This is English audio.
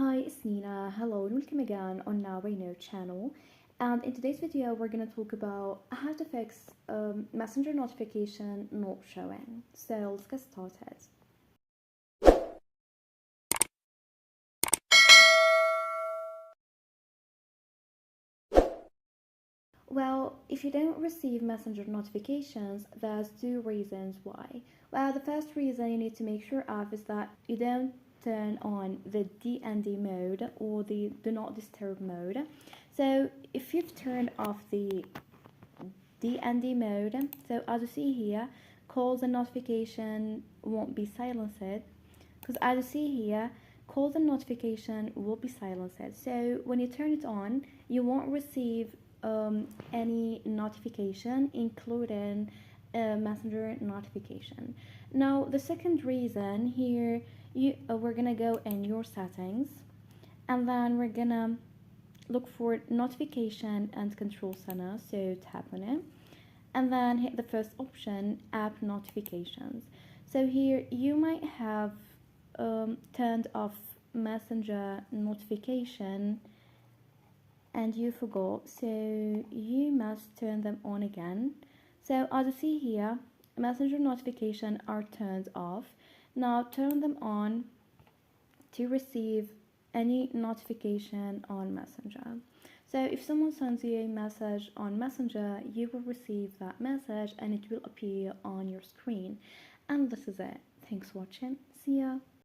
Hi, it's Nina. Hello and welcome again on our Rainer channel. And in today's video, we're going to talk about how to fix Messenger notification not showing. So let's get started. Well, if you don't receive Messenger notifications, there's two reasons why. Well, the first reason you need to make sure of is that you don't turn on the DND mode or the do not disturb mode. So if you've turned off the DND mode, so as you see here, calls and notification won't be silenced, because as you see here, calls and notification will be silenced. So when you turn it on, you won't receive any notification, including messenger notification. Now the second reason here, we're gonna go in your settings, and then we're gonna look for notification and control center, so tap on it, and then hit the first option, app notifications. So here you might have turned off messenger notification and you forgot, so you must turn them on again. So as you see here, messenger notification are turned off. Now turn them on to receive any notification on messenger. So if someone sends you a message on messenger, you will receive that message and it will appear on your screen. And this is it. Thanks for watching. See ya.